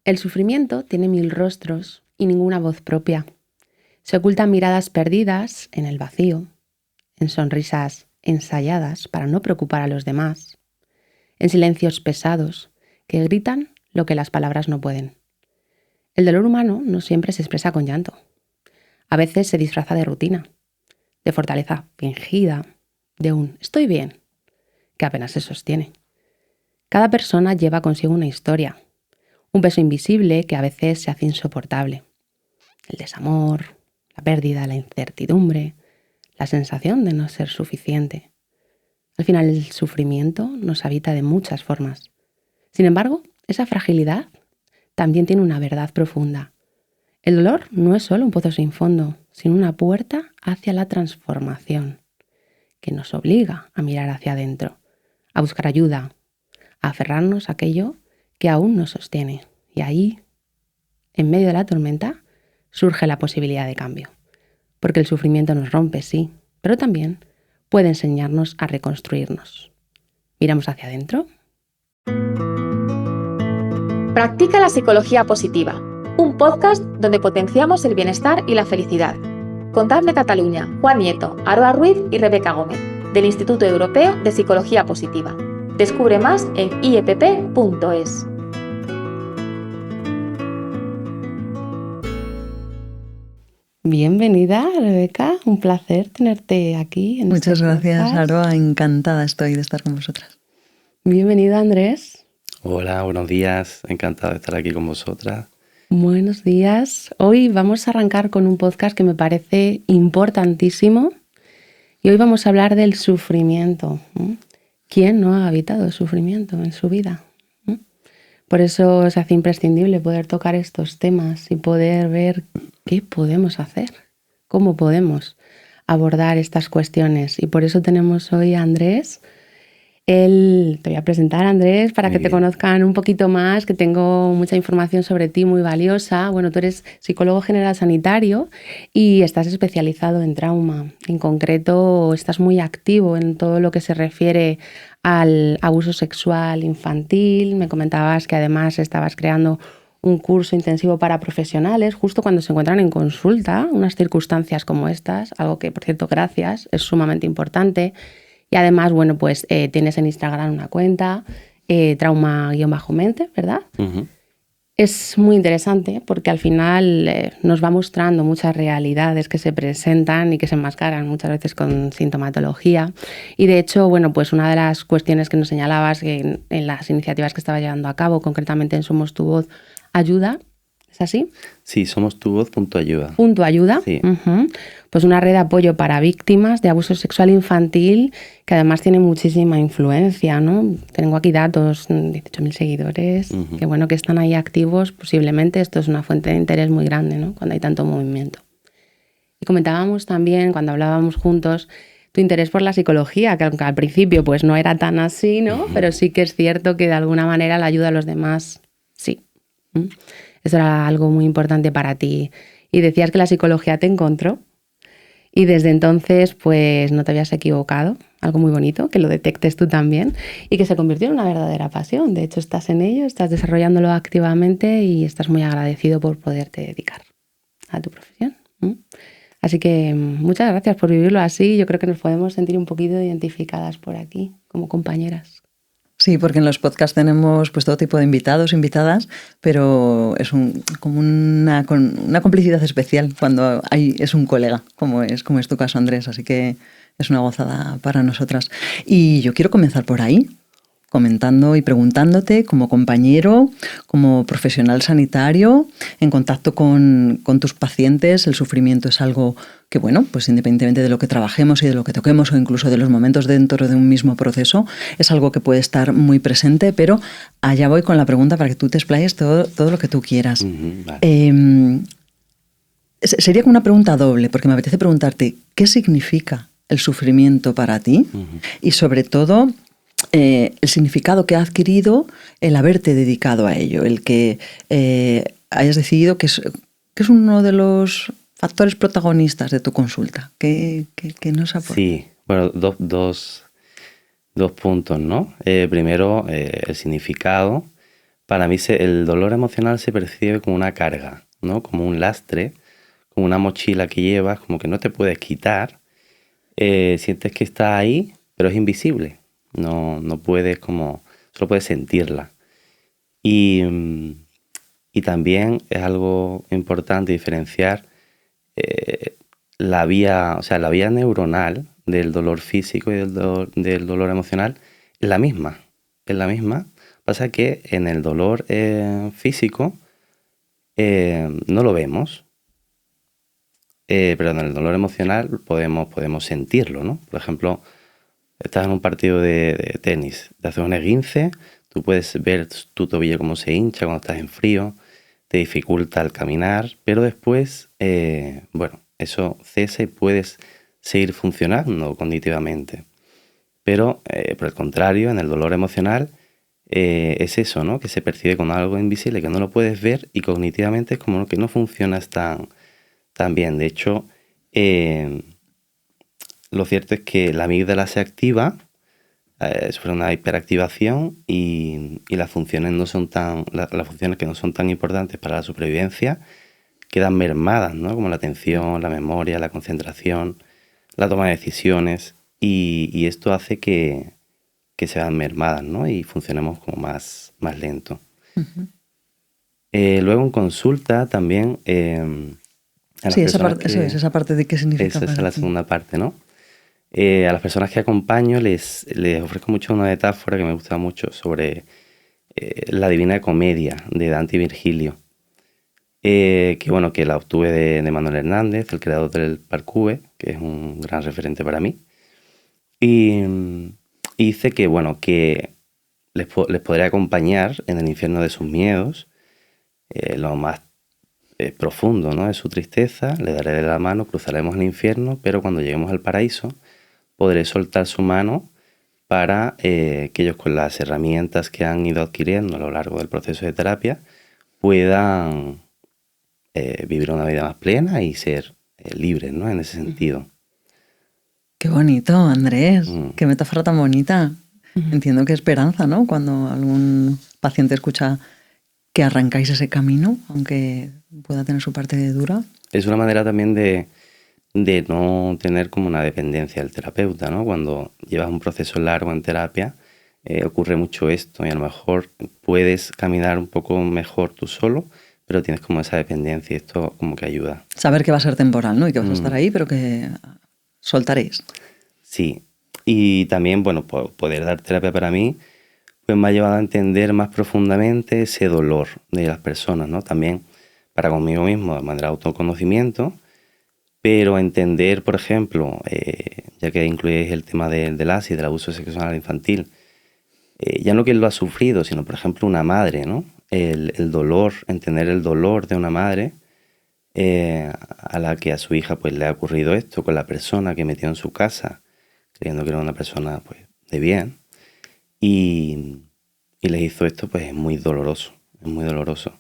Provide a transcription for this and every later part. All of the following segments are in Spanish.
El sufrimiento tiene 1000 rostros y ninguna voz propia. Se ocultan miradas perdidas en el vacío, en sonrisas ensayadas para no preocupar a los demás, en silencios pesados que gritan lo que las palabras no pueden. El dolor humano no siempre se expresa con llanto. A veces se disfraza de rutina, de fortaleza fingida, de un estoy bien, que apenas se sostiene. Cada persona lleva consigo una historia, un peso invisible que a veces se hace insoportable. El desamor, la pérdida, la incertidumbre, la sensación de no ser suficiente. Al final el sufrimiento nos habita de muchas formas. Sin embargo, esa fragilidad también tiene una verdad profunda. El dolor no es solo un pozo sin fondo, sino una puerta hacia la transformación, que nos obliga a mirar hacia adentro, a buscar ayuda, a aferrarnos a aquello que aún nos sostiene. Y ahí, en medio de la tormenta, surge la posibilidad de cambio. Porque el sufrimiento nos rompe, sí, pero también puede enseñarnos a reconstruirnos. ¿Miramos hacia adentro? Practica la psicología positiva, un podcast donde potenciamos el bienestar y la felicidad. Con TAP de Cataluña, Juan Nieto, Aroa Ruiz y Rebeca Gómez, del Instituto Europeo de Psicología Positiva. Descubre más en iepp.es. Bienvenida, Rebeca. Un placer tenerte aquí. Muchas gracias, Aroa. Encantada estoy de estar con vosotras. Bienvenido, Andrés. Hola, buenos días. Encantado de estar aquí con vosotras. Buenos días. Hoy vamos a arrancar con un podcast que me parece importantísimo. Y hoy vamos a hablar del sufrimiento. ¿Quién no ha habitado el sufrimiento en su vida? Por eso se hace imprescindible poder tocar estos temas y poder ver qué podemos hacer, cómo podemos abordar estas cuestiones. Y por eso tenemos hoy a Andrés. Te voy a presentar, Andrés, para que te conozcan un poquito más, que tengo mucha información sobre ti muy valiosa. Bueno, tú eres psicólogo general sanitario y estás especializado en trauma. En concreto, estás muy activo en todo lo que se refiere al abuso sexual infantil. Me comentabas que además estabas creando un curso intensivo para profesionales justo cuando se encuentran en consulta, unas circunstancias como estas, algo que, por cierto, gracias, es sumamente importante. Y además, bueno, pues tienes en Instagram una cuenta, trauma-mente, ¿verdad? Uh-huh. Es muy interesante porque al final nos va mostrando muchas realidades que se presentan y que se enmascaran muchas veces con sintomatología. Y de hecho, bueno, pues una de las cuestiones que nos señalabas que en las iniciativas que estaba llevando a cabo, concretamente en Somos Tu Voz, ayuda. ¿Es así? Sí, somostuvoz.ayuda. ¿Ayuda? Sí. Uh-huh. Pues una red de apoyo para víctimas de abuso sexual infantil que además tiene muchísima influencia, ¿no? Tengo aquí datos, 18.000 seguidores, uh-huh. Que bueno que están ahí activos. Posiblemente esto es una fuente de interés muy grande, ¿no? Cuando hay tanto movimiento. Y comentábamos también, cuando hablábamos juntos, tu interés por la psicología, que aunque al principio pues no era tan así, ¿no? Uh-huh. Pero sí que es cierto que de alguna manera la ayuda a los demás, sí. Eso era algo muy importante para ti. Y decías que la psicología te encontró. Y desde entonces, pues no te habías equivocado. Algo muy bonito, que lo detectes tú también. Y que se convirtió en una verdadera pasión. De hecho, estás en ello, estás desarrollándolo activamente y estás muy agradecido por poderte dedicar a tu profesión. Así que muchas gracias por vivirlo así. Yo creo que nos podemos sentir un poquito identificadas por aquí, como compañeras. Sí, porque en los podcasts tenemos pues todo tipo de invitados, invitadas, pero es como una complicidad especial cuando es un colega, como es tu caso, Andrés, así que es una gozada para nosotras. Y yo quiero comenzar por ahí, comentando y preguntándote como compañero, como profesional sanitario, en contacto con tus pacientes, el sufrimiento es algo que, bueno, pues independientemente de lo que trabajemos y de lo que toquemos o incluso de los momentos dentro de un mismo proceso, es algo que puede estar muy presente, pero allá voy con la pregunta para que tú te explayes todo lo que tú quieras. Uh-huh, vale. Sería como una pregunta doble, porque me apetece preguntarte, ¿qué significa el sufrimiento para ti? Uh-huh. Y sobre todo, el significado que ha adquirido el haberte dedicado a ello, el que hayas decidido que es uno de los factores protagonistas de tu consulta. ¿Qué nos aporta? Sí, bueno, dos puntos, ¿no? Primero, el significado, Para mí el dolor emocional se percibe como una carga, ¿no? Como un lastre, como una mochila que llevas, como que no te puedes quitar. Sientes que está ahí, pero es invisible. No puedes solo puedes sentirla. Y también es algo importante diferenciar la vía neuronal del dolor físico y del dolor emocional es la misma. Es la misma. Pasa que en el dolor físico no lo vemos, pero en el dolor emocional podemos sentirlo, ¿no? Por ejemplo, estás en un partido de tenis, te haces un esguince, tú puedes ver tu tobillo cómo se hincha cuando estás en frío, te dificulta el caminar, pero después, eso cesa y puedes seguir funcionando cognitivamente. Pero, por el contrario, en el dolor emocional es eso, ¿no? Que se percibe como algo invisible, que no lo puedes ver y cognitivamente es como que no funcionas tan bien. De hecho, lo cierto es que la amígdala se activa, sufre una hiperactivación y las funciones las funciones que no son tan importantes para la supervivencia quedan mermadas, ¿no? Como la atención, la memoria, la concentración, la toma de decisiones y esto hace que se vean mermadas, ¿no? Y funcionemos como más lento. Uh-huh. Luego en consulta también sí, esa parte de qué significa. Esa es la segunda parte, ¿no? A las personas que acompaño les ofrezco mucho una metáfora que me gusta mucho sobre la Divina Comedia de Dante y Virgilio, que la obtuve de Manuel Hernández, el creador del Parcube, que es un gran referente para mí. Y dice que les podré acompañar en el infierno de sus miedos, lo más profundo, ¿no? De su tristeza, le daré de la mano, cruzaremos el infierno, pero cuando lleguemos al paraíso podré soltar su mano para que ellos, con las herramientas que han ido adquiriendo a lo largo del proceso de terapia, puedan vivir una vida más plena y ser libres, ¿no? En ese sentido. Qué bonito, Andrés. Qué metáfora tan bonita. Entiendo que esperanza, ¿no? Cuando algún paciente escucha que arrancáis ese camino, aunque pueda tener su parte dura. Es una manera también de no tener como una dependencia del terapeuta, ¿no? Cuando llevas un proceso largo en terapia, ocurre mucho esto y a lo mejor puedes caminar un poco mejor tú solo, pero tienes como esa dependencia y esto como que ayuda. Saber que va a ser temporal, ¿no? Y que vas a estar ahí, pero que soltaréis. Sí. Y también, poder dar terapia para mí pues me ha llevado a entender más profundamente ese dolor de las personas, ¿no? También para conmigo mismo, de manera de autoconocimiento, pero entender, por ejemplo, ya que incluís el tema del ASI, del abuso sexual infantil, ya no quien lo ha sufrido, sino, por ejemplo, una madre, ¿no? El dolor, entender el dolor de una madre a la que a su hija pues le ha ocurrido esto con la persona que metió en su casa, creyendo que era una persona pues de bien, y les hizo esto, pues es muy doloroso, es muy doloroso.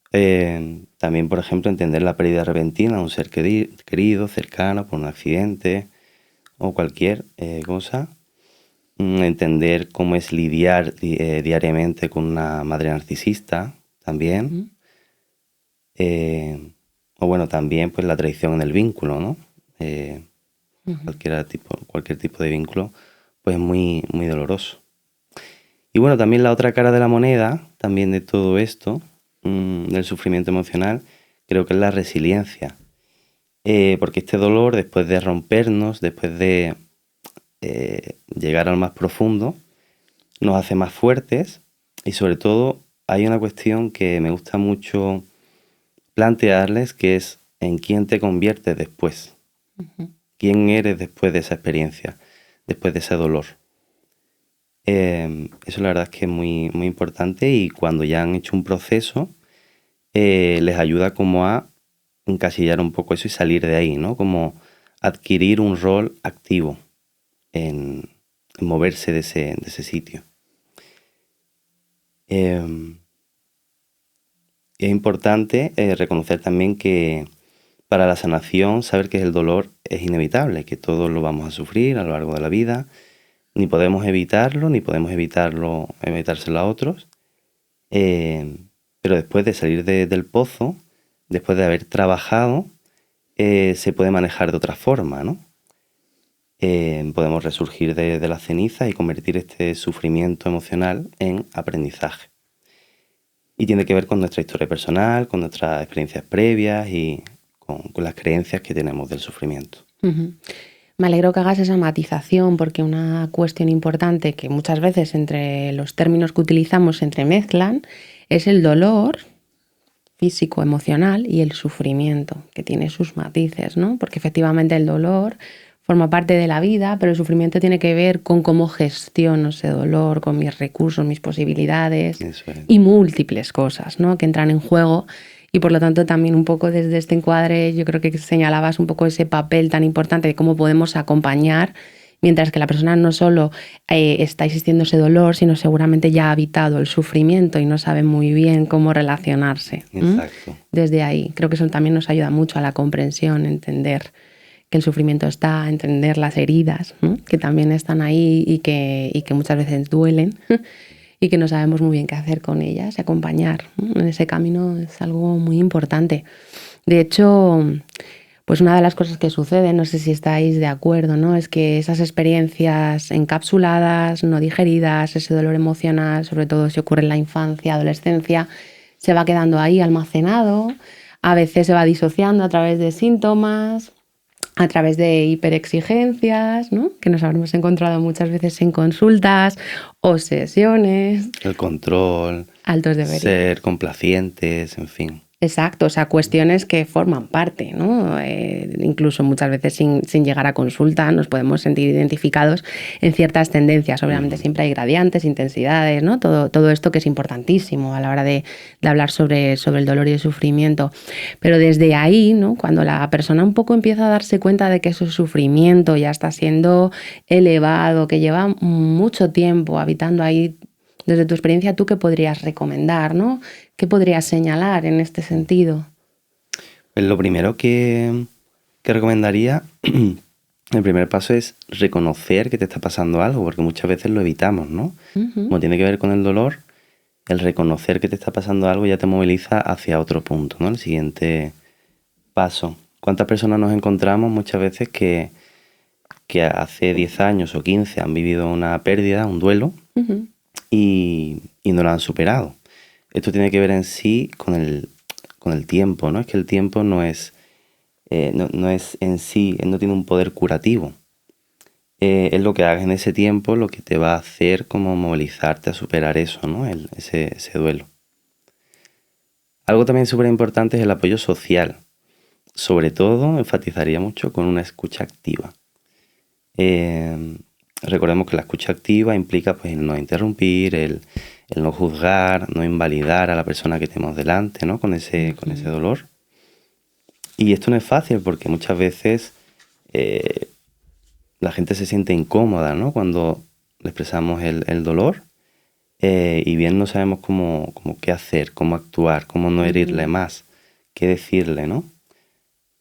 También, por ejemplo, entender la pérdida repentina de un ser querido, cercano, por un accidente o cualquier cosa. Entender cómo es lidiar diariamente con una madre narcisista también. También pues la traición en el vínculo, ¿no? Cualquier tipo de vínculo, pues es muy, muy doloroso. Y también la otra cara de la moneda, también de todo esto, del sufrimiento emocional, creo que es la resiliencia. Porque este dolor, después de rompernos, después de llegar al más profundo, nos hace más fuertes y sobre todo hay una cuestión que me gusta mucho plantearles, que es en quién te conviertes después. ¿Quién eres después de esa experiencia, después de ese dolor? Eso la verdad es que es muy, muy importante y cuando ya han hecho un proceso les ayuda como a encasillar un poco eso y salir de ahí, ¿no? Como adquirir un rol activo en moverse de ese sitio. Es importante reconocer también que para la sanación, saber que el dolor es inevitable, que todos lo vamos a sufrir a lo largo de la vida. Ni podemos evitarlo, ni podemos evitárselo a otros. pero después de salir del pozo, después de haber trabajado, se puede manejar de otra forma, ¿no? Podemos resurgir de las cenizas y convertir este sufrimiento emocional en aprendizaje. Y tiene que ver con nuestra historia personal, con nuestras experiencias previas y con las creencias que tenemos del sufrimiento. Uh-huh. Me alegro que hagas esa matización, porque una cuestión importante que muchas veces entre los términos que utilizamos se entremezclan es el dolor físico, emocional y el sufrimiento, que tiene sus matices, ¿no? Porque efectivamente el dolor forma parte de la vida, pero el sufrimiento tiene que ver con cómo gestiono ese dolor, con mis recursos, mis posibilidades y múltiples cosas, ¿no? Que entran en juego. Y por lo tanto también un poco desde este encuadre yo creo que señalabas un poco ese papel tan importante de cómo podemos acompañar, mientras que la persona no solo está existiendo ese dolor, sino seguramente ya ha habitado el sufrimiento y no sabe muy bien cómo relacionarse. Exacto. Desde ahí creo que eso también nos ayuda mucho a la comprensión, entender que el sufrimiento está, entender las heridas, que también están ahí y que muchas veces duelen y que no sabemos muy bien qué hacer con ellas y acompañar en ese camino es algo muy importante. De hecho, pues una de las cosas que sucede, no sé si estáis de acuerdo, ¿no? Es que esas experiencias encapsuladas, no digeridas, ese dolor emocional, sobre todo si ocurre en la infancia, adolescencia, se va quedando ahí almacenado, a veces se va disociando a través de síntomas, a través de hiperexigencias, ¿no? Que nos habremos encontrado muchas veces en consultas, obsesiones, el control, altos deberes, ser complacientes, en fin. Exacto, o sea, cuestiones que forman parte, ¿no? Incluso muchas veces sin llegar a consulta nos podemos sentir identificados en ciertas tendencias. Obviamente siempre hay gradientes, intensidades, ¿no? Todo esto que es importantísimo a la hora de hablar sobre el dolor y el sufrimiento. Pero desde ahí, ¿no? Cuando la persona un poco empieza a darse cuenta de que ese sufrimiento ya está siendo elevado, que lleva mucho tiempo habitando ahí, desde tu experiencia, ¿tú qué podrías recomendar, ¿no? ¿Qué podrías señalar en este sentido? Pues lo primero que recomendaría, el primer paso es reconocer que te está pasando algo, porque muchas veces lo evitamos, ¿no? Uh-huh. Como tiene que ver con el dolor, el reconocer que te está pasando algo ya te moviliza hacia otro punto, ¿no? El siguiente paso. ¿Cuántas personas nos encontramos muchas veces que hace 10 años o 15 han vivido una pérdida, un duelo, uh-huh, y no lo han superado? Esto tiene que ver en sí con el tiempo, ¿no? Es que el tiempo no es en sí, no tiene un poder curativo. Es lo que hagas en ese tiempo lo que te va a hacer como movilizarte a superar eso, ¿no? Ese duelo. Algo también súper importante es el apoyo social. Sobre todo, enfatizaría mucho con una escucha activa. Recordemos que la escucha activa implica pues, el no interrumpir, el no juzgar, no invalidar a la persona que tenemos delante, ¿no? Con ese dolor. Y esto no es fácil porque muchas veces la gente se siente incómoda, ¿no? Cuando le expresamos el dolor y bien no sabemos cómo qué hacer, cómo actuar, cómo no herirle más, qué decirle, ¿no?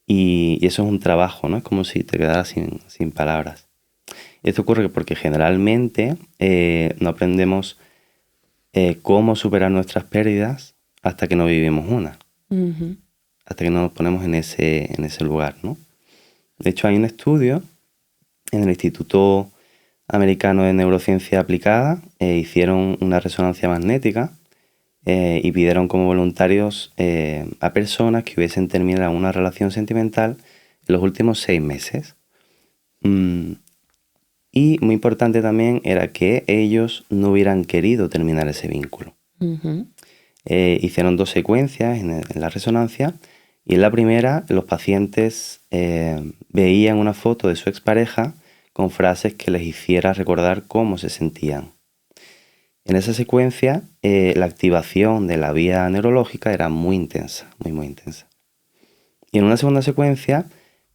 Y eso es un trabajo, ¿no? Es como si te quedaras sin palabras. Esto ocurre porque generalmente no aprendemos cómo superar nuestras pérdidas hasta que no vivimos una. Uh-huh. Hasta que no nos ponemos en ese lugar, ¿no? De hecho, hay un estudio en el Instituto Americano de Neurociencia Aplicada, hicieron una resonancia magnética y pidieron como voluntarios a personas que hubiesen terminado una relación sentimental en los últimos 6 meses. Y muy importante también era que ellos no hubieran querido terminar ese vínculo. Uh-huh. Hicieron 2 secuencias en la resonancia y en la primera los pacientes veían una foto de su expareja con frases que les hiciera recordar cómo se sentían. En esa secuencia la activación de la vía neurológica era muy intensa, muy intensa. Y en una segunda secuencia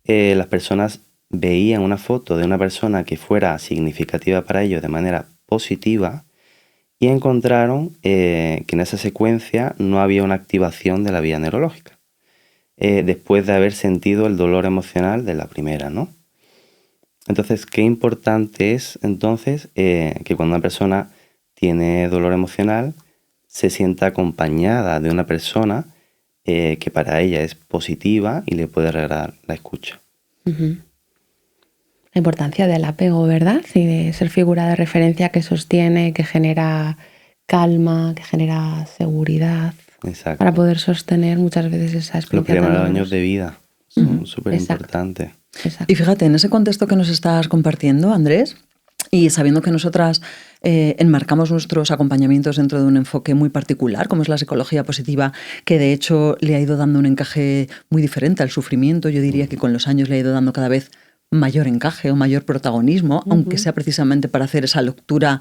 las personas veían una foto de una persona que fuera significativa para ellos de manera positiva y encontraron que en esa secuencia no había una activación de la vía neurológica después de haber sentido el dolor emocional de la primera, ¿no? Entonces, qué importante es entonces que cuando una persona tiene dolor emocional se sienta acompañada de una persona que para ella es positiva y le puede regalar la escucha. La importancia del apego, ¿verdad? Y de ser figura de referencia que sostiene, que genera calma, que genera seguridad. Exacto. Para poder sostener muchas veces esa experiencia. Los primeros años de vida son súper importantes. Y fíjate, en ese contexto que nos estás compartiendo, Andrés, y sabiendo que nosotras enmarcamos nuestros acompañamientos dentro de un enfoque muy particular, como es la psicología positiva, que de hecho le ha ido dando un encaje muy diferente al sufrimiento, yo diría que con los años le ha ido dando cada vez mayor encaje o mayor protagonismo, aunque sea precisamente para hacer esa lectura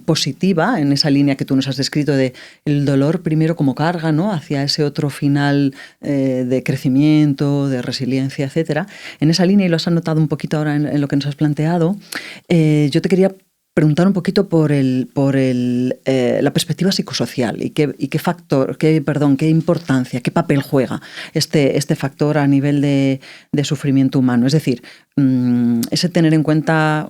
positiva en esa línea que tú nos has descrito de el dolor primero como carga, ¿no? Hacia ese otro final de crecimiento, de resiliencia, etcétera. En esa línea, y lo has anotado un poquito ahora en lo que nos has planteado, yo te quería preguntar un poquito por la perspectiva psicosocial y qué importancia, qué papel juega este factor a nivel de sufrimiento humano. Es decir, ese tener en cuenta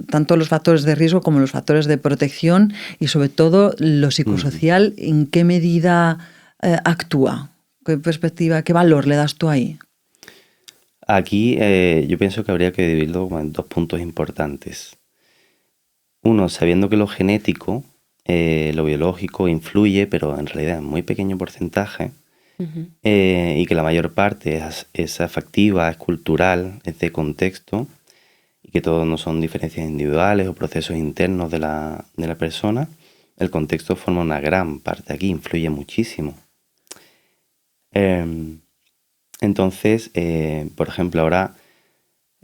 tanto los factores de riesgo como los factores de protección y sobre todo lo psicosocial, ¿en qué medida actúa? ¿Qué perspectiva, qué valor le das tú ahí? Aquí yo pienso que habría que dividirlo en dos puntos importantes. Uno, sabiendo que lo genético, lo biológico influye, pero en realidad en muy pequeño porcentaje, y que la mayor parte es afectiva, es cultural, es de contexto, y que todo no son diferencias individuales o procesos internos de la persona. El contexto forma una gran parte aquí, influye muchísimo. Entonces, por ejemplo, ahora,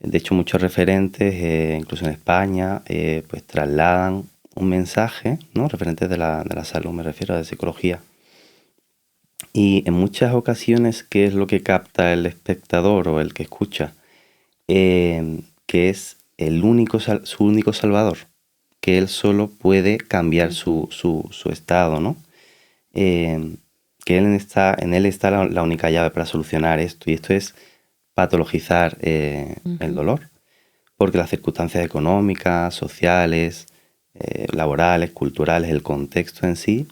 de hecho, muchos referentes, incluso en España, pues trasladan un mensaje, ¿no? Referentes de la salud, me refiero, de psicología. Y en muchas ocasiones, ¿qué es lo que capta el espectador o el que escucha? Que es su único salvador, que él solo puede cambiar su estado, ¿no? Que en él está la única llave para solucionar esto, y esto es patologizar el dolor, porque las circunstancias económicas, sociales, laborales, culturales, el contexto en sí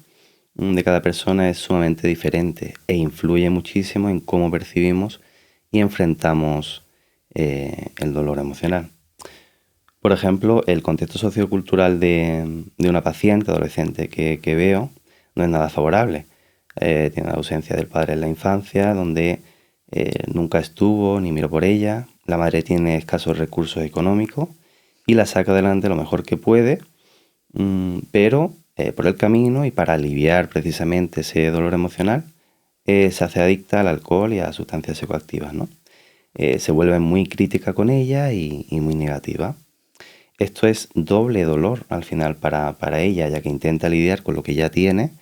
de cada persona es sumamente diferente e influye muchísimo en cómo percibimos y enfrentamos el dolor emocional. Por ejemplo, el contexto sociocultural de una paciente adolescente que veo no es nada favorable. Tiene la ausencia del padre en la infancia, donde nunca estuvo ni miró por ella. La madre tiene escasos recursos económicos y la saca adelante lo mejor que puede, pero por el camino, y para aliviar precisamente ese dolor emocional, se hace adicta al alcohol y a sustancias psicoactivas, ¿no? Se vuelve muy crítica con ella y muy negativa. Esto es doble dolor al final para ella, ya que intenta lidiar con lo que ya tiene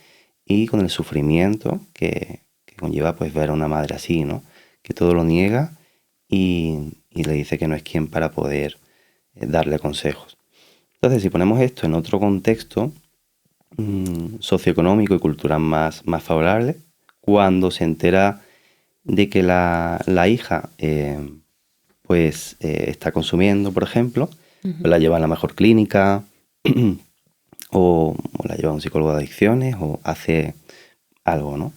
y con el sufrimiento que conlleva pues ver a una madre así, ¿no? Que todo lo niega y le dice que no es quien para poder darle consejos. Entonces, si ponemos esto en otro contexto socioeconómico y cultural más favorable, cuando se entera de que la hija está consumiendo, por ejemplo, pues la lleva a la mejor clínica o la lleva a un psicólogo de adicciones o hace algo, ¿no?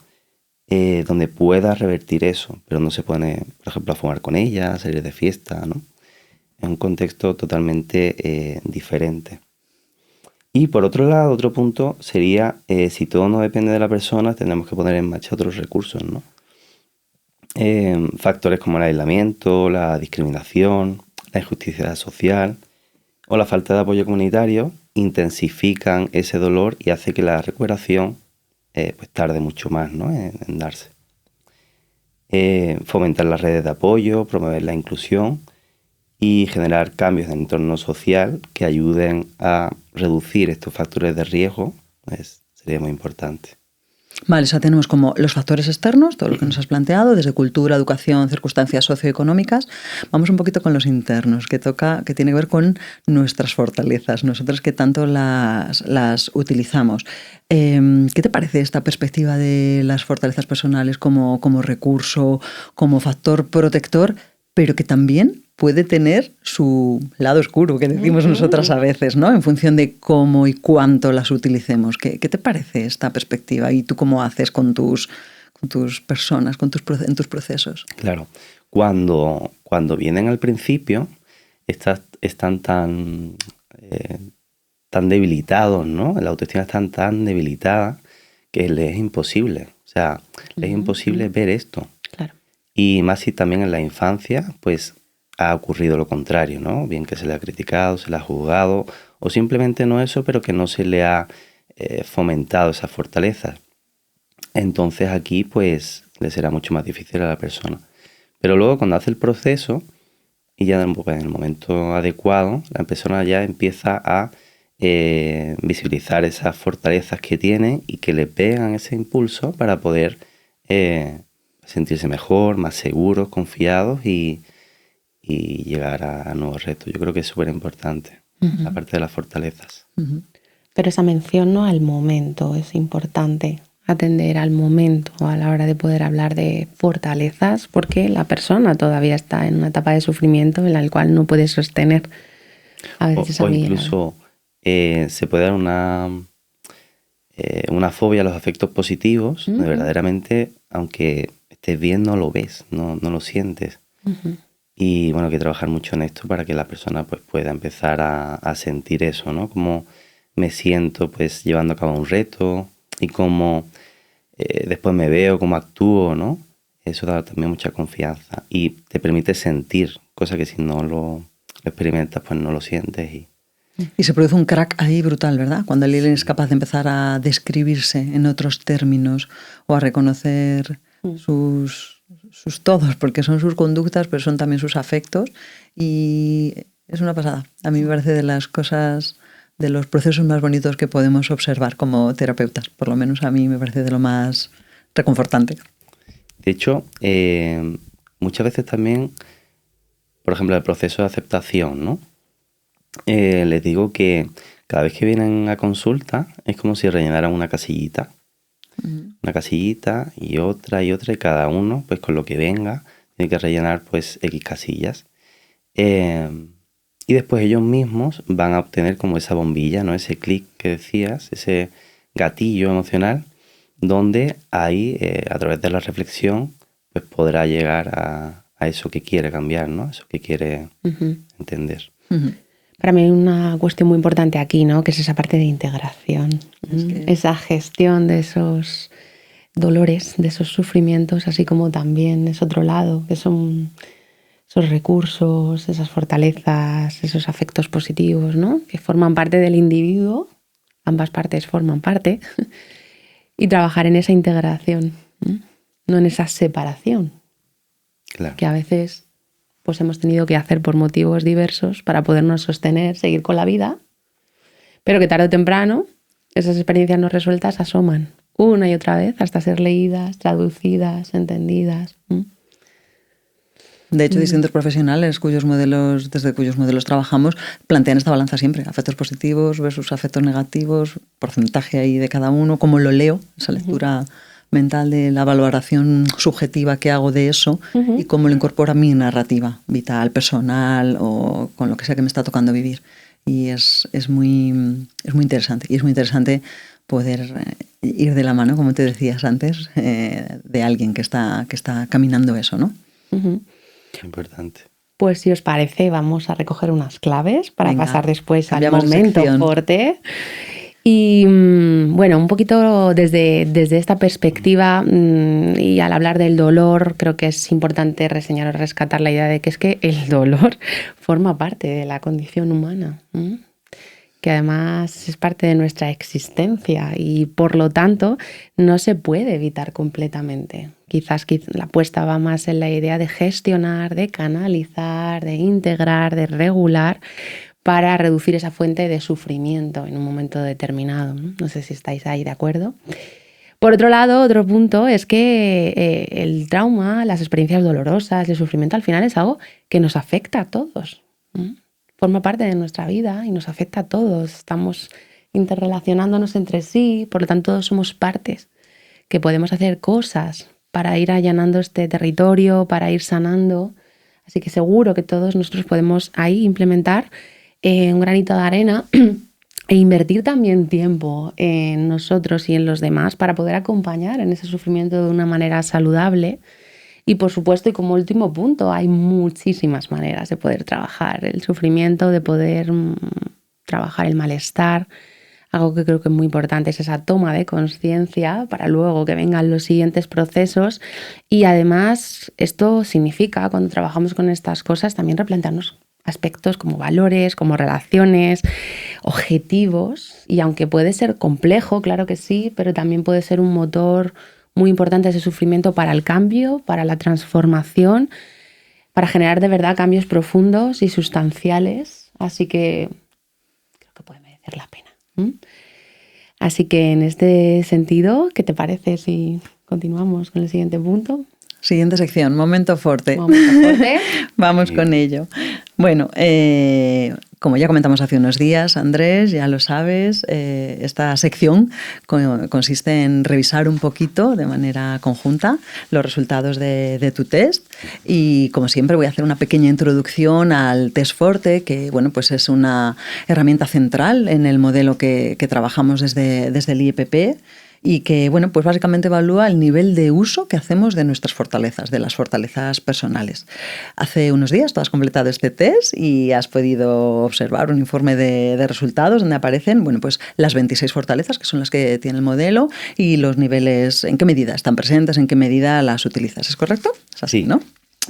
Donde pueda revertir eso, pero no se pone, por ejemplo, a fumar con ella, a salir de fiesta, ¿no? En un contexto totalmente diferente. Y por otro lado, otro punto sería, si todo no depende de la persona, tendremos que poner en marcha otros recursos, ¿no? Factores como el aislamiento, la discriminación, la injusticia social o la falta de apoyo comunitario intensifican ese dolor y hace que la recuperación pues tarde mucho más, ¿no? en darse. Fomentar las redes de apoyo, promover la inclusión y generar cambios en el entorno social que ayuden a reducir estos factores de riesgo, pues sería muy importante. Vale, o sea, tenemos como los factores externos, todo lo que nos has planteado, desde cultura, educación, circunstancias socioeconómicas. Vamos un poquito con los internos, que tiene que ver con nuestras fortalezas, nosotros que tanto las utilizamos. ¿Qué te parece esta perspectiva de las fortalezas personales como recurso, como factor protector, pero que también puede tener su lado oscuro, que decimos nosotras a veces, ¿no? En función de cómo y cuánto las utilicemos. ¿Qué te parece esta perspectiva? ¿Y tú cómo haces con tus personas, en tus procesos? Claro, cuando vienen al principio, están tan debilitados, ¿no? La autoestima está tan debilitada que les es imposible. O sea, les es imposible ver esto. Claro. Y más si también en la infancia, pues ha ocurrido lo contrario, ¿no? Bien que se le ha criticado, se le ha juzgado, o simplemente no eso, pero que no se le ha fomentado esas fortalezas. Entonces aquí, pues, le será mucho más difícil a la persona. Pero luego, cuando hace el proceso, y ya en el momento adecuado, la persona ya empieza a visibilizar esas fortalezas que tiene y que le pegan ese impulso para poder sentirse mejor, más seguros, confiados y llegar a nuevos retos. Yo creo que es súper importante, aparte de las fortalezas. Pero esa mención, ¿no?, al momento, es importante atender al momento a la hora de poder hablar de fortalezas, porque la persona todavía está en una etapa de sufrimiento en la cual no puede sostener a veces o incluso se puede dar una fobia a los afectos positivos, de verdaderamente, aunque estés bien, no lo ves, no lo sientes. Y bueno, hay que trabajar mucho en esto para que la persona pues pueda empezar a sentir eso, ¿no? Cómo me siento pues llevando a cabo un reto y cómo después me veo, cómo actúo, ¿no? Eso da también mucha confianza y te permite sentir, cosa que si no lo experimentas pues no lo sientes. Y se produce un crack ahí brutal, ¿verdad? Cuando el alien es capaz de empezar a describirse en otros términos o a reconocer sus todos, porque son sus conductas, pero son también sus afectos. Y es una pasada. A mí me parece de las cosas, de los procesos más bonitos que podemos observar como terapeutas. Por lo menos a mí me parece de lo más reconfortante. De hecho, muchas veces también, por ejemplo, el proceso de aceptación, ¿no? Les digo que cada vez que vienen a consulta es como si rellenaran una casillita. Una casillita y otra, y cada uno, pues con lo que venga, tiene que rellenar pues X casillas. Y después ellos mismos van a obtener como esa bombilla, ¿no? Ese clic que decías, ese gatillo emocional, donde ahí, a través de la reflexión, pues podrá llegar a eso que quiere cambiar, ¿no? Eso que quiere entender. Para mí hay una cuestión muy importante aquí, ¿no?, que es esa parte de integración, esa gestión de esos dolores, de esos sufrimientos, así como también es otro lado, que son esos recursos, esas fortalezas, esos afectos positivos, ¿no?, que forman parte del individuo, ambas partes forman parte, y trabajar en esa integración, no en esa separación, Claro. que a veces pues hemos tenido que hacer por motivos diversos para podernos sostener, seguir con la vida, pero que tarde o temprano esas experiencias no resueltas asoman una y otra vez hasta ser leídas, traducidas, entendidas. De hecho, distintos profesionales desde cuyos modelos trabajamos plantean esta balanza siempre, afectos positivos versus afectos negativos, porcentaje ahí de cada uno, cómo lo leo, esa lectura mental de la valoración subjetiva que hago de eso y cómo lo incorpora a mi narrativa vital, personal o con lo que sea que me está tocando vivir. Y es muy interesante. Y es muy interesante poder ir de la mano, como te decías antes, de alguien que está caminando eso, ¿no? Qué importante. Pues si os parece, vamos a recoger unas claves para pasar después al cambiamos de momento sección. fuerte. Y bueno, un poquito desde esta perspectiva y al hablar del dolor, creo que es importante reseñar o rescatar la idea de que es que el dolor forma parte de la condición humana, que además es parte de nuestra existencia y por lo tanto no se puede evitar completamente. Quizás la apuesta va más en la idea de gestionar, de canalizar, de integrar, de regular, para reducir esa fuente de sufrimiento en un momento determinado. No sé si estáis ahí de acuerdo. Por otro lado, otro punto es que el trauma, las experiencias dolorosas, el sufrimiento al final es algo que nos afecta a todos. Forma parte de nuestra vida y nos afecta a todos. Estamos interrelacionándonos entre sí, por lo tanto todos somos partes que podemos hacer cosas para ir allanando este territorio, para ir sanando Así que seguro que todos nosotros podemos ahí implementar un granito de arena e invertir también tiempo en nosotros y en los demás para poder acompañar en ese sufrimiento de una manera saludable. Y por supuesto, y como último punto, hay muchísimas maneras de poder trabajar el sufrimiento, de poder trabajar el malestar. Algo que creo que es muy importante es esa toma de conciencia para luego que vengan los siguientes procesos. Y además esto significa, cuando trabajamos con estas cosas, también replantearnos aspectos como valores, como relaciones, objetivos. Y aunque puede ser complejo, claro que sí, pero también puede ser un motor muy importante ese sufrimiento para el cambio, para la transformación, para generar de verdad cambios profundos y sustanciales. Así que creo que puede merecer la pena. Así que en este sentido, ¿qué te parece si continuamos con el siguiente punto? Siguiente sección, momento fuerte. Momento fuerte. Vamos con ello. Bueno, como ya comentamos hace unos días, Andrés, ya lo sabes, esta sección consiste en revisar un poquito de manera conjunta los resultados de tu test y, como siempre, voy a hacer una pequeña introducción al test Forte, que bueno, pues es una herramienta central en el modelo que trabajamos desde el IEPP. Y que, bueno, pues básicamente evalúa el nivel de uso que hacemos de nuestras fortalezas, de las fortalezas personales. Hace unos días tú has completado este test y has podido observar un informe de resultados donde aparecen, bueno, pues las 26 fortalezas, que son las que tiene el modelo, y los niveles, en qué medida están presentes, en qué medida las utilizas. ¿Es correcto? Es así, sí. ¿no?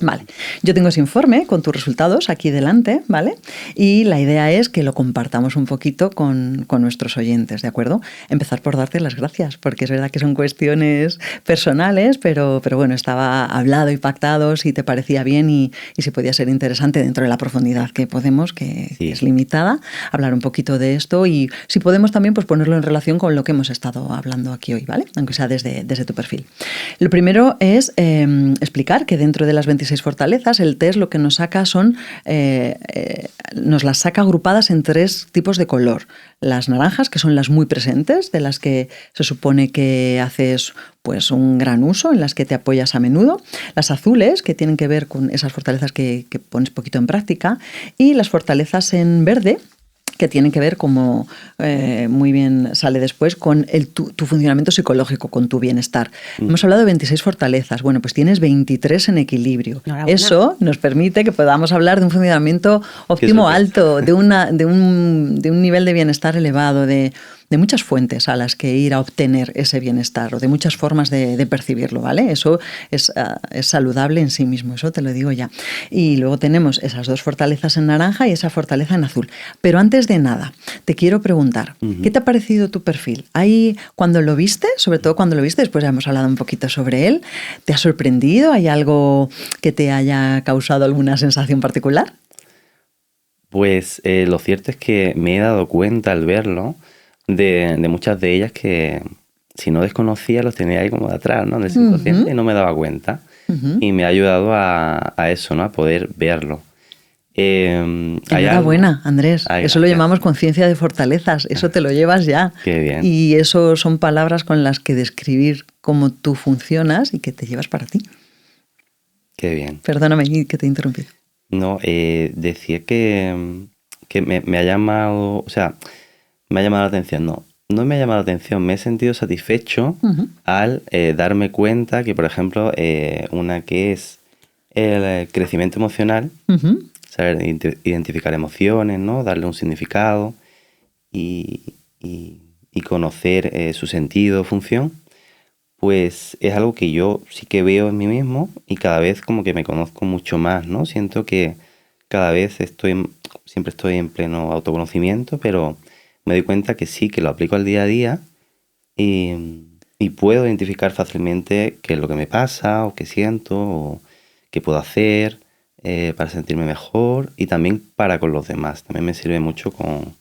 Vale, yo tengo ese informe con tus resultados aquí delante, ¿vale? Y la idea es que lo compartamos un poquito con nuestros oyentes, ¿de acuerdo? Empezar por darte las gracias, porque es verdad que son cuestiones personales, pero bueno, estaba hablado y pactado si te parecía bien y si podía ser interesante dentro de la profundidad que podemos, que es limitada, hablar un poquito de esto y si podemos también pues ponerlo en relación con lo que hemos estado hablando aquí hoy, ¿vale? Aunque sea desde tu perfil. Lo primero es explicar que dentro de las 26 fortalezas, el test lo que nos saca son, nos las saca agrupadas en 3 tipos de color. Las naranjas, que son las muy presentes, de las que se supone que haces pues un gran uso, en las que te apoyas a menudo. Las azules, que tienen que ver con esas fortalezas que pones poquito en práctica. Y las fortalezas en verde, que tienen que ver, como muy bien sale después, con tu funcionamiento psicológico, con tu bienestar. Hemos hablado de 26 fortalezas. Bueno, pues tienes 23 en equilibrio. Eso nos permite que podamos hablar de un funcionamiento óptimo alto, de un nivel de bienestar elevado, de muchas fuentes a las que ir a obtener ese bienestar o de muchas formas de percibirlo, ¿vale? Eso es saludable en sí mismo, eso te lo digo ya. Y luego tenemos esas 2 fortalezas en naranja y esa fortaleza en azul. Pero antes de nada, te quiero preguntar, ¿qué te ha parecido tu perfil? Ahí, cuando lo viste, sobre todo cuando lo viste, después ya hemos hablado un poquito sobre él, ¿te ha sorprendido? ¿Hay algo que te haya causado alguna sensación particular? Pues lo cierto es que me he dado cuenta al verlo de muchas de ellas que si no desconocía los tenía ahí como de atrás, ¿no? En el subconsciente y no me daba cuenta. Y me ha ayudado a eso, ¿no? A poder verlo. Enhorabuena, Andrés. Eso lo llamamos conciencia de fortalezas. Eso te lo llevas ya. Qué bien. Y eso son palabras con las que describir cómo tú funcionas y que te llevas para ti. Qué bien. Perdóname que te interrumpí. No, decía que me ha llamado, o sea, me ha llamado la atención. No me ha llamado la atención. Me he sentido satisfecho al darme cuenta que, por ejemplo, una que es el crecimiento emocional, saber identificar emociones, ¿no? Darle un significado y conocer su sentido, función, pues es algo que yo sí que veo en mí mismo y cada vez como que me conozco mucho más, ¿no? Siento que cada vez siempre estoy en pleno autoconocimiento, pero me doy cuenta que sí, que lo aplico al día a día y puedo identificar fácilmente qué es lo que me pasa o qué siento o qué puedo hacer para sentirme mejor y también para con los demás. También me sirve mucho con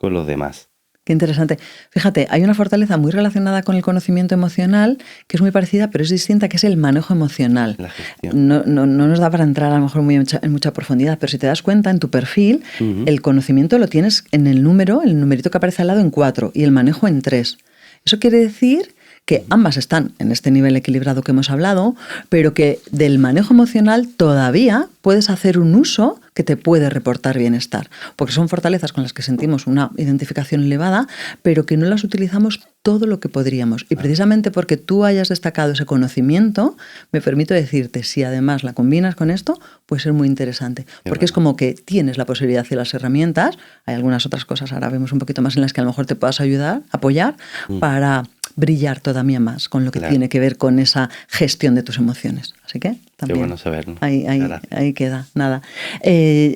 los demás. Qué interesante. Fíjate, hay una fortaleza muy relacionada con el conocimiento emocional que es muy parecida, pero es distinta, que es el manejo emocional. La gestión. No nos da para entrar a lo mejor en mucha profundidad, pero si te das cuenta, en tu perfil, el conocimiento lo tienes en el numerito que aparece al lado en 4 y el manejo en 3. Eso quiere decir que ambas están en este nivel equilibrado que hemos hablado, pero que del manejo emocional todavía puedes hacer un uso que te puede reportar bienestar, porque son fortalezas con las que sentimos una identificación elevada, pero que no las utilizamos todo lo que podríamos. Y precisamente porque tú hayas destacado ese conocimiento, me permito decirte, si además la combinas con esto, puede ser muy interesante, porque es como que tienes la posibilidad y las herramientas, hay algunas otras cosas, ahora vemos un poquito más en las que a lo mejor te puedas ayudar, apoyar, para brillar todavía más con lo que tiene que ver con esa gestión de tus emociones. Así que también. Qué bueno saberlo. Ahí queda, nada.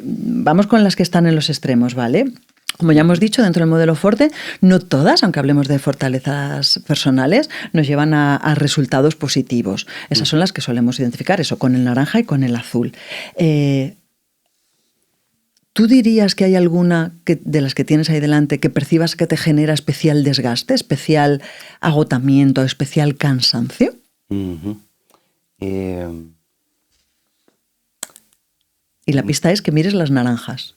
Vamos con las que están en los extremos, ¿vale? Como ya hemos dicho, dentro del modelo Forte, no todas, aunque hablemos de fortalezas personales, nos llevan a resultados positivos. Esas son las que solemos identificar, eso, con el naranja y con el azul. ¿Tú dirías que hay alguna de las que tienes ahí delante que percibas que te genera especial desgaste, especial agotamiento, especial cansancio? Y la pista es que mires las naranjas.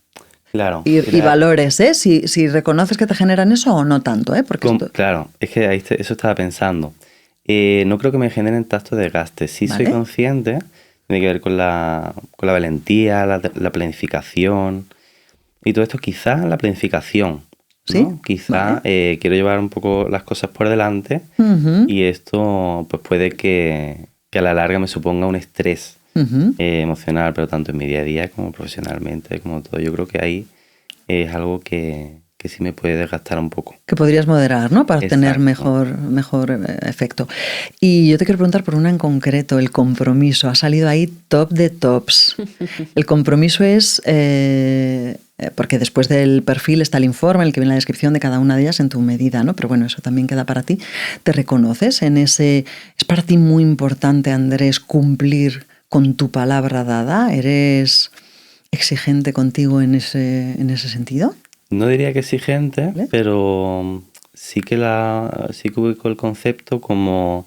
Claro. Y valores, si reconoces que te generan eso o no tanto, porque claro, es que eso estaba pensando. No creo que me generen tanto desgaste. Sí, ¿vale? Soy consciente, tiene que ver con la valentía, la planificación y todo esto. Quizás la planificación, ¿sí? ¿No? Quizás ¿vale? Quiero llevar un poco las cosas por delante y esto pues puede que a la larga me suponga un estrés emocional, pero tanto en mi día a día como profesionalmente, como todo. Yo creo que ahí es algo que sí me puede desgastar un poco. Que podrías moderar, ¿no? Para tener mejor efecto. Y yo te quiero preguntar por una en concreto, el compromiso. Ha salido ahí top de tops. El compromiso es, porque después del perfil está el informe, en el que viene la descripción de cada una de ellas en tu medida, ¿no? Pero bueno, eso también queda para ti. ¿Te reconoces en ese? ¿Es para ti muy importante, Andrés, cumplir con tu palabra dada? ¿Eres exigente contigo en ese sentido? No diría que exigente, ¿vale? Pero sí que ubico el concepto como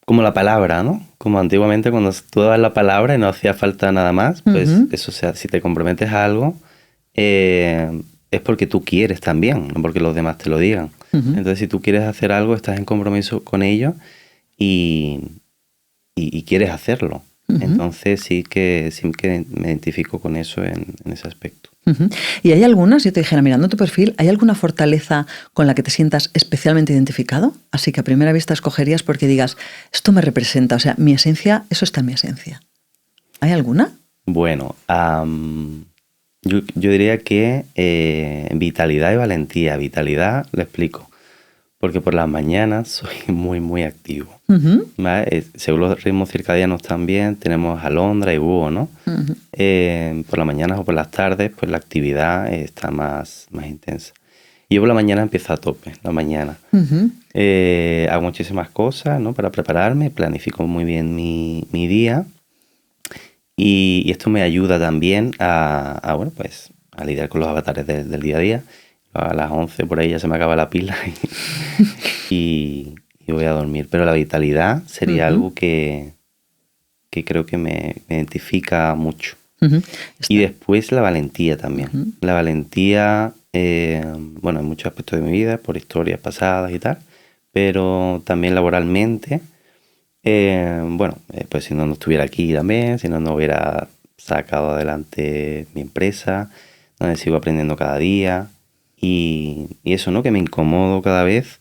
la palabra, ¿no? Como antiguamente cuando tú dabas la palabra y no hacía falta nada más, pues eso, o sea, si te comprometes a algo, es porque tú quieres también, no porque los demás te lo digan. Entonces, si tú quieres hacer algo, estás en compromiso con ello y quieres hacerlo. Entonces sí que me identifico con eso en ese aspecto. ¿Y hay alguna, si yo te dijera, mirando tu perfil, hay alguna fortaleza con la que te sientas especialmente identificado? Así que a primera vista escogerías porque digas, esto me representa, o sea, mi esencia, eso está en mi esencia. ¿Hay alguna? Bueno, yo diría que vitalidad y valentía. Vitalidad, lo explico. Porque por las mañanas soy muy, muy activo. ¿Vale? Según los ritmos circadianos también, tenemos alondra y búho, ¿no? Por las mañanas o por las tardes, pues la actividad está más intensa. Y yo por la mañana empiezo a tope, la mañana. Hago muchísimas cosas, ¿no? Para prepararme, planifico muy bien mi día. Y esto me ayuda también a lidiar con los avatares del día a día. A las 11 por ahí ya se me acaba la pila y voy a dormir. Pero la vitalidad sería algo que creo que me identifica mucho. Y después la valentía también. La valentía, en muchos aspectos de mi vida, por historias pasadas y tal, pero también laboralmente. Pues si no estuviera aquí también, si no hubiera sacado adelante mi empresa, donde sigo aprendiendo cada día. Y eso, ¿no? Que me incomodo cada vez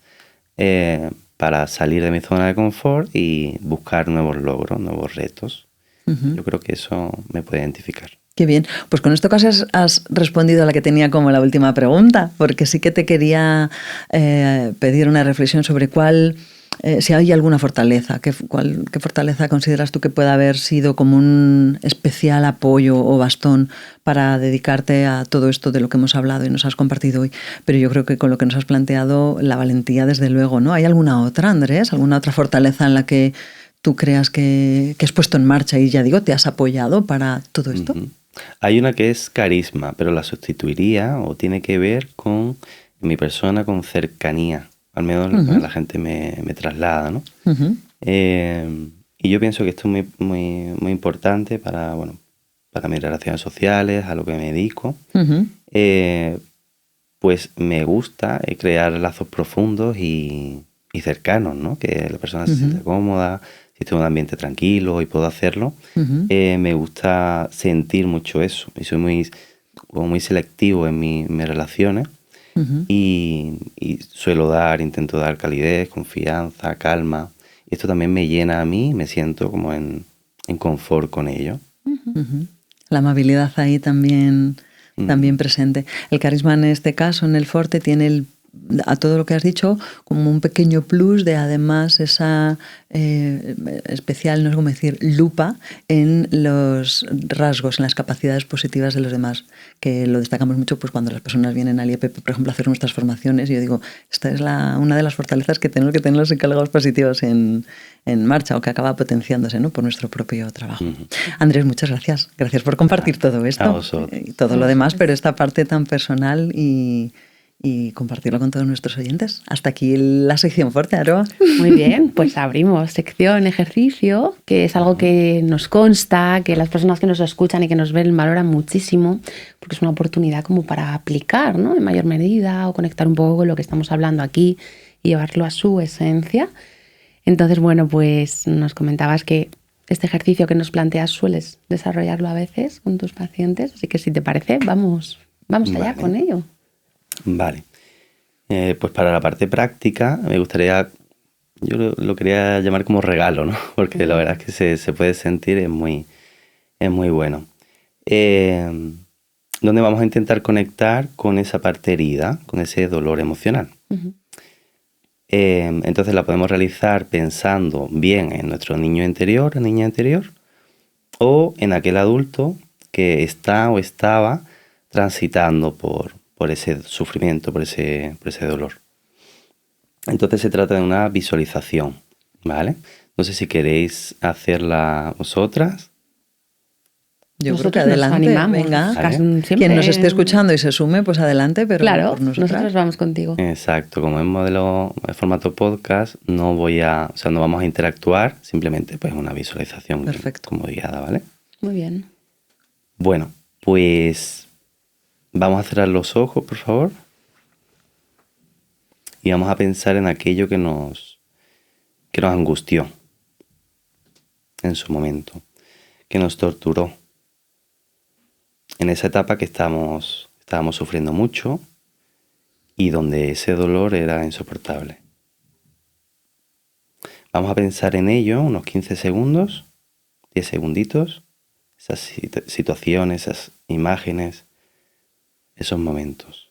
para salir de mi zona de confort y buscar nuevos logros, nuevos retos. Yo creo que eso me puede identificar. Qué bien. Pues con esto casi has respondido a la que tenía como la última pregunta, porque sí que te quería pedir una reflexión sobre si hay alguna fortaleza. ¿Qué fortaleza consideras tú que pueda haber sido como un especial apoyo o bastón para dedicarte a todo esto de lo que hemos hablado y nos has compartido hoy? Pero yo creo que con lo que nos has planteado, la valentía, desde luego, ¿no? ¿Hay alguna otra, Andrés? ¿Alguna otra fortaleza en la que tú creas que has puesto en marcha y, ya digo, te has apoyado para todo esto? Hay una que es carisma, pero la sustituiría o tiene que ver con mi persona, con cercanía. Al menos la gente me traslada, ¿no? Y yo pienso que esto es muy, muy, muy importante para mis relaciones sociales, a lo que me dedico. Pues me gusta crear lazos profundos y y cercanos, ¿no? Que la persona se sienta cómoda, si estoy en un ambiente tranquilo y puedo hacerlo. Me gusta sentir mucho eso y soy muy selectivo en mis relaciones y intento dar calidez, confianza, calma. Y esto también me llena a mí, me siento como en confort con ello. La amabilidad ahí también presente. El carisma en este caso, en el Forte, tiene a todo lo que has dicho como un pequeño plus de además esa especial, no sé cómo decir, lupa en los rasgos, en las capacidades positivas de los demás, que lo destacamos mucho pues cuando las personas vienen al IEP, por ejemplo, a hacer nuestras formaciones, y yo digo, esta es una de las fortalezas que tenemos que tener los psicólogos positivos en marcha, o que acaba potenciándose, ¿no? Por nuestro propio trabajo. Andrés, muchas gracias. Gracias por compartir todo esto y todo lo demás, pero esta parte tan personal y compartirlo con todos nuestros oyentes. Hasta aquí la sección Forte, Aroa. Muy bien, pues abrimos sección ejercicio, que es algo que nos consta, que las personas que nos escuchan y que nos ven valoran muchísimo, porque es una oportunidad como para aplicar, ¿no? En mayor medida, o conectar un poco con lo que estamos hablando aquí y llevarlo a su esencia. Entonces, bueno, pues nos comentabas que este ejercicio que nos planteas sueles desarrollarlo a veces con tus pacientes, así que si te parece, vamos allá con ello. Vale. Pues para la parte práctica me gustaría, yo lo quería llamar como regalo, ¿no? Porque la verdad es que se puede sentir, es muy bueno. Donde vamos a intentar conectar con esa parte herida, con ese dolor emocional. Entonces la podemos realizar pensando bien en nuestro niño interior, niña interior, o en aquel adulto que está o estaba transitando por ese sufrimiento, por ese dolor. Entonces se trata de una visualización, ¿vale? No sé si queréis hacerla vosotras. Yo creo que adelante, venga. ¿Vale? Quien nos esté escuchando y se sume, pues adelante, pero claro, nosotros vamos contigo. Exacto, como es formato podcast, no vamos a interactuar, simplemente pues una visualización. Perfecto. Como guiada, ¿vale? Muy bien. Bueno, pues vamos a cerrar los ojos, por favor. Y vamos a pensar en aquello que nos angustió en su momento, que nos torturó. En esa etapa que estábamos sufriendo mucho y donde ese dolor era insoportable. Vamos a pensar en ello unos 15 segundos, 10 segunditos, esas situaciones, esas imágenes, esos momentos.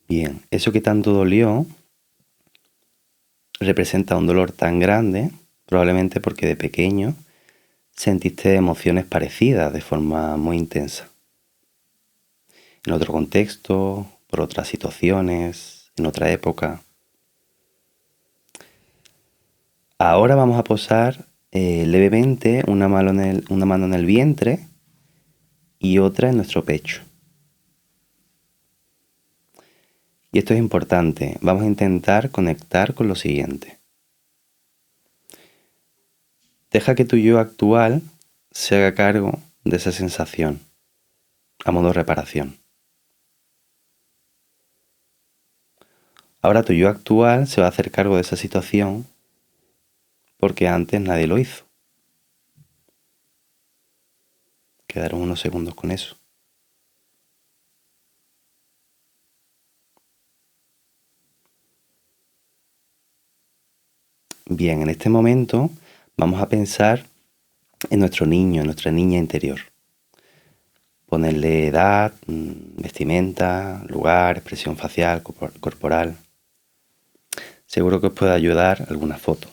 Bien, eso que tanto dolió representa un dolor tan grande, probablemente porque de pequeño sentiste emociones parecidas de forma muy intensa. En otro contexto, por otras situaciones, en otra época. Ahora vamos a posar levemente una mano en el vientre y otra en nuestro pecho. Y esto es importante. Vamos a intentar conectar con lo siguiente. Deja que tu yo actual se haga cargo de esa sensación, a modo de reparación. Ahora tu yo actual se va a hacer cargo de esa situación porque antes nadie lo hizo. Quedaron unos segundos con eso. Bien, en este momento vamos a pensar en nuestro niño, en nuestra niña interior. Ponerle edad, vestimenta, lugar, expresión facial, corporal. Seguro que os puede ayudar alguna foto.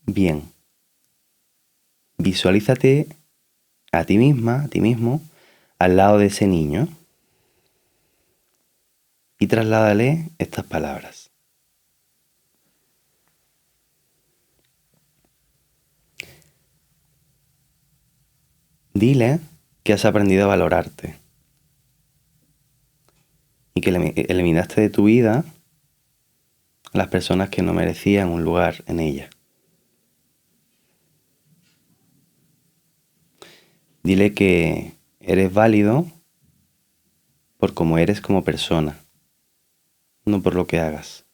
Bien, visualízate a ti misma, a ti mismo, al lado de ese niño y trasládale estas palabras. Dile que has aprendido a valorarte y que eliminaste de tu vida a las personas que no merecían un lugar en ella. Dile que eres válido por cómo eres como persona, no por lo que hagas.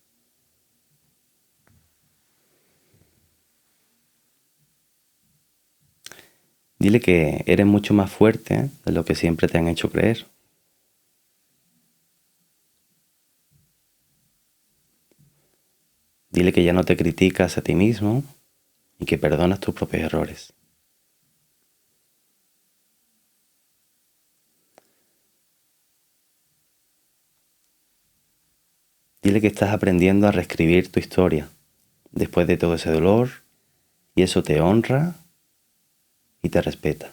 Dile que eres mucho más fuerte de lo que siempre te han hecho creer. Dile que ya no te criticas a ti mismo y que perdonas tus propios errores. Dile que estás aprendiendo a reescribir tu historia después de todo ese dolor y eso te honra y te respeta.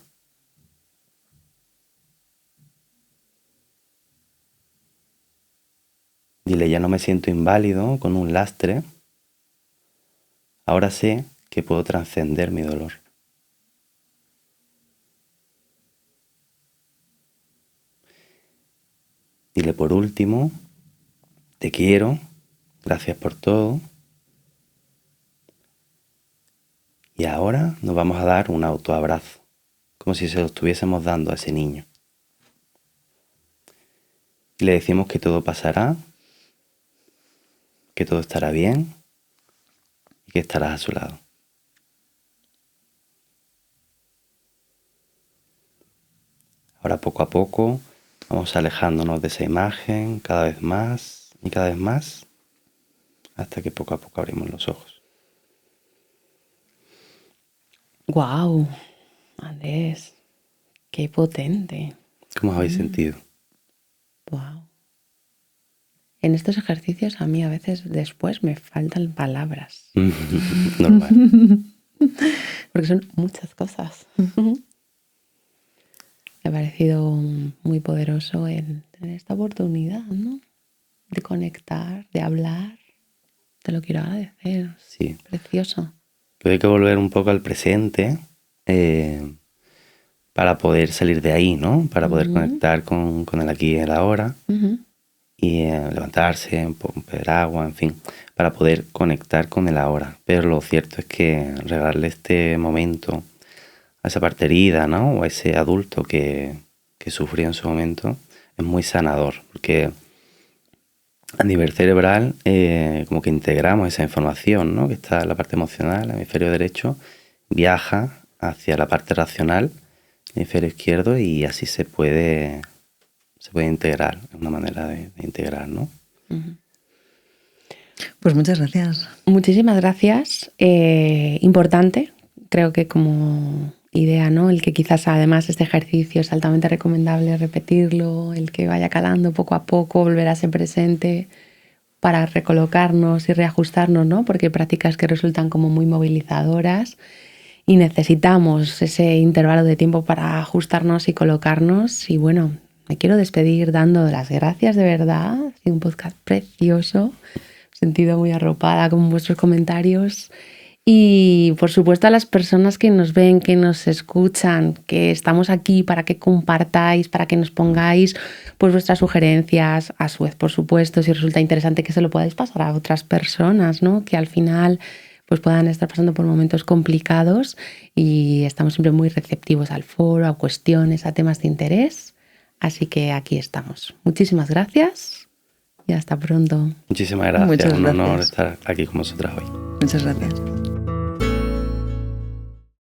Dile, ya no me siento inválido con un lastre. Ahora sé que puedo trascender mi dolor. Dile por último, te quiero, gracias por todo. Y ahora nos vamos a dar un autoabrazo, como si se lo estuviésemos dando a ese niño. Y le decimos que todo pasará, que todo estará bien y que estarás a su lado. Ahora poco a poco vamos alejándonos de esa imagen cada vez más y cada vez más hasta que poco a poco abrimos los ojos. ¡Guau! Andrés, qué potente. ¿Cómo os habéis sentido? ¡Guau! En estos ejercicios a mí a veces después me faltan palabras. Normal. Porque son muchas cosas. Me ha parecido muy poderoso el tener esta oportunidad, ¿no? De conectar, de hablar. Te lo quiero agradecer. Sí. Precioso. Pero hay que volver un poco al presente para poder salir de ahí, ¿no? Para poder conectar con el aquí y el ahora. Y levantarse, beber agua, en fin, para poder conectar con el ahora. Pero lo cierto es que regalarle este momento a esa parte herida, ¿no? O a ese adulto que sufrió en su momento, es muy sanador, porque a nivel cerebral como que integramos esa información, ¿no? Que está en la parte emocional, el hemisferio derecho, viaja hacia la parte racional, el hemisferio izquierdo, y así se puede integrar, es una manera de integrar, ¿no? Pues muchas gracias. Muchísimas gracias. Importante, creo que como idea, ¿no? El que quizás además este ejercicio es altamente recomendable repetirlo, el que vaya calando poco a poco, volver a ser presente para recolocarnos y reajustarnos, ¿no? Porque hay prácticas que resultan como muy movilizadoras y necesitamos ese intervalo de tiempo para ajustarnos y colocarnos. Y bueno, me quiero despedir dando las gracias de verdad. Ha sido un podcast precioso. Me he sentido muy arropada con vuestros comentarios. Y por supuesto a las personas que nos ven, que nos escuchan, que estamos aquí para que compartáis, para que nos pongáis pues vuestras sugerencias, a su vez por supuesto, si resulta interesante que se lo podáis pasar a otras personas, ¿no? Que al final pues puedan estar pasando por momentos complicados y estamos siempre muy receptivos al foro, a cuestiones, a temas de interés. Así que aquí estamos. Muchísimas gracias y hasta pronto. Muchísimas gracias. Muchas Un honor gracias. estar aquí con vosotras hoy. Muchas gracias.